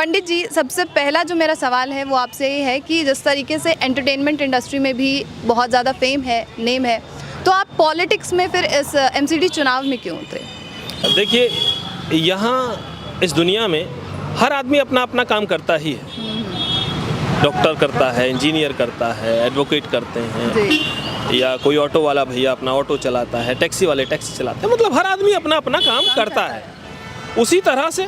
पंडित जी, सबसे पहला जो मेरा सवाल है वो आपसे ये है कि जिस तरीके से एंटरटेनमेंट इंडस्ट्री में भी बहुत ज़्यादा फेम है, नेम है, तो आप पॉलिटिक्स में फिर इस एमसीडी चुनाव में क्यों उतरे? देखिए, यहाँ इस दुनिया में हर आदमी अपना अपना काम करता ही है। डॉक्टर करता है, इंजीनियर करता है, एडवोकेट करते हैं, या कोई ऑटो वाला भैया अपना ऑटो चलाता है, टैक्सी वाले टैक्सी चलाते हैं। मतलब हर आदमी अपना अपना काम करता है। उसी तरह से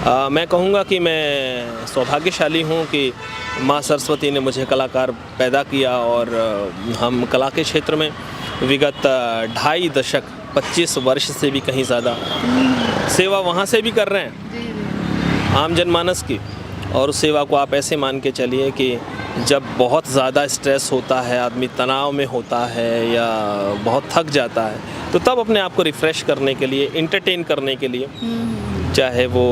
मैं कहूँगा कि मैं सौभाग्यशाली हूँ कि माँ सरस्वती ने मुझे कलाकार पैदा किया और हम कला के क्षेत्र में विगत 2.5 दशक 25 वर्ष से भी कहीं ज़्यादा सेवा वहाँ से भी कर रहे हैं आम जनमानस की। और उस सेवा को आप ऐसे मान के चलिए कि जब बहुत ज़्यादा स्ट्रेस होता है, आदमी तनाव में होता है या बहुत थक जाता है, तो तब अपने आप को रिफ़्रेश करने के लिए, इंटरटेन करने के लिए, चाहे वो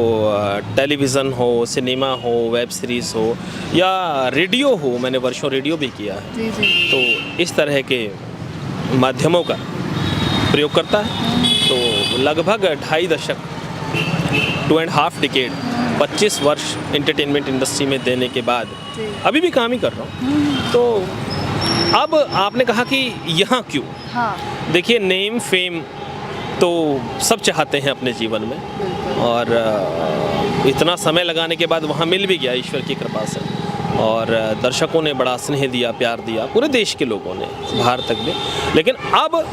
टेलीविज़न हो, सिनेमा हो, वेब सीरीज़ हो या रेडियो हो, मैंने वर्षों रेडियो भी किया है, तो इस तरह के माध्यमों का प्रयोग करता है। तो लगभग 2.5 दशक 2.5 डिकेड 25 वर्ष एंटरटेनमेंट इंडस्ट्री में देने के बाद अभी भी काम ही कर रहा हूँ। तो अब आपने कहा कि यहाँ क्यों? हाँ। देखिए, नेम फेम तो सब चाहते हैं अपने जीवन में, और इतना समय लगाने के बाद वहाँ मिल भी गया ईश्वर की कृपा से, और दर्शकों ने बड़ा स्नेह दिया, प्यार दिया, पूरे देश के लोगों ने, बाहर तक भी। लेकिन अब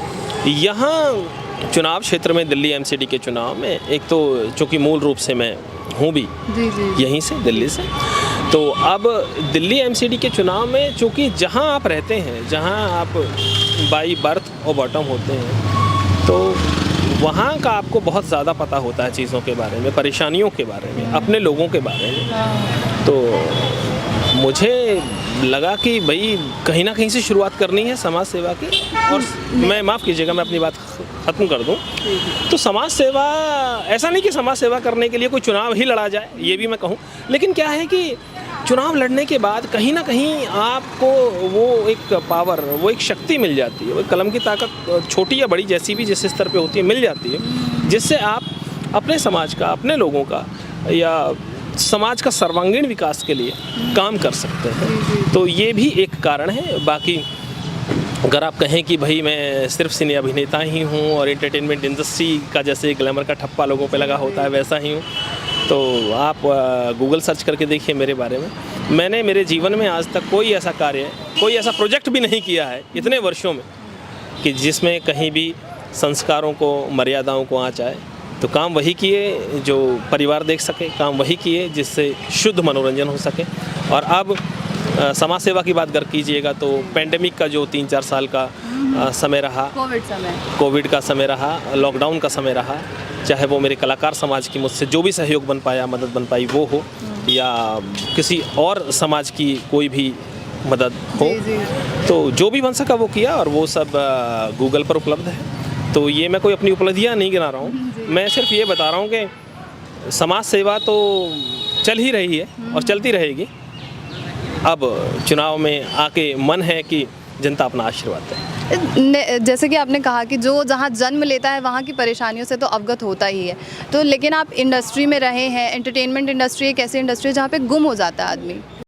यहाँ चुनाव क्षेत्र में, दिल्ली एमसीडी के चुनाव में, एक तो चूँकि मूल रूप से मैं हूँ भी यहीं से, दिल्ली से, तो अब दिल्ली एमसीडी के चुनाव में चूँकि जहाँ आप रहते हैं, जहाँ आप बाई बर्थ और बॉटम होते हैं, तो वहाँ का आपको बहुत ज़्यादा पता होता है चीज़ों के बारे में, परेशानियों के बारे में, अपने लोगों के बारे में। तो मुझे लगा कि भाई कहीं ना कहीं से शुरुआत करनी है समाज सेवा की। और मैं, माफ़ कीजिएगा, मैं अपनी बात ख़त्म कर दूं, तो समाज सेवा, ऐसा नहीं कि समाज सेवा करने के लिए कोई चुनाव ही लड़ा जाए, ये भी मैं कहूँ, लेकिन क्या है कि चुनाव लड़ने के बाद कहीं ना कहीं आपको वो एक पावर, वो एक शक्ति मिल जाती है, वो कलम की ताकत, छोटी या बड़ी, जैसी भी जिस स्तर पे होती है, मिल जाती है, जिससे आप अपने समाज का, अपने लोगों का या समाज का सर्वांगीण विकास के लिए काम कर सकते हैं। तो ये भी एक कारण है। बाकी अगर आप कहें कि भाई मैं सिर्फ सिने अभिनेता ही हूँ और एंटरटेनमेंट इंडस्ट्री का जैसे ग्लैमर का ठप्पा लोगों पे लगा होता है वैसा ही हूँ, तो आप गूगल सर्च करके देखिए मेरे बारे में। मैंने मेरे जीवन में आज तक कोई ऐसा कार्य, कोई ऐसा प्रोजेक्ट भी नहीं किया है इतने वर्षों में कि जिसमें कहीं भी संस्कारों को, मर्यादाओं को आँच आए। तो काम वही किए जो परिवार देख सके, काम वही किए जिससे शुद्ध मनोरंजन हो सके। और अब समाज सेवा की बात अगर कीजिएगा तो पेंडेमिक का जो 3-4 साल का समय रहा, कोविड का समय रहा, लॉकडाउन का समय रहा, चाहे वो मेरे कलाकार समाज की मुझसे जो भी सहयोग बन पाया, मदद बन पाई वो हो, या किसी और समाज की कोई भी मदद हो, तो जो भी बन सका वो किया, और वो सब गूगल पर उपलब्ध है। तो ये मैं कोई अपनी उपलब्धियाँ नहीं गिना रहा हूँ, मैं सिर्फ ये बता रहा हूँ कि समाज सेवा तो चल ही रही है और चलती रहेगी। अब चुनाव में आके मन है कि जनता अपना आशीर्वाद दे। जैसे कि आपने कहा कि जो जहाँ जन्म लेता है वहाँ की परेशानियों से तो अवगत होता ही है, तो लेकिन आप इंडस्ट्री में रहे हैं, एंटरटेनमेंट इंडस्ट्री एक ऐसी इंडस्ट्री है जहाँ पे गुम हो जाता है आदमी।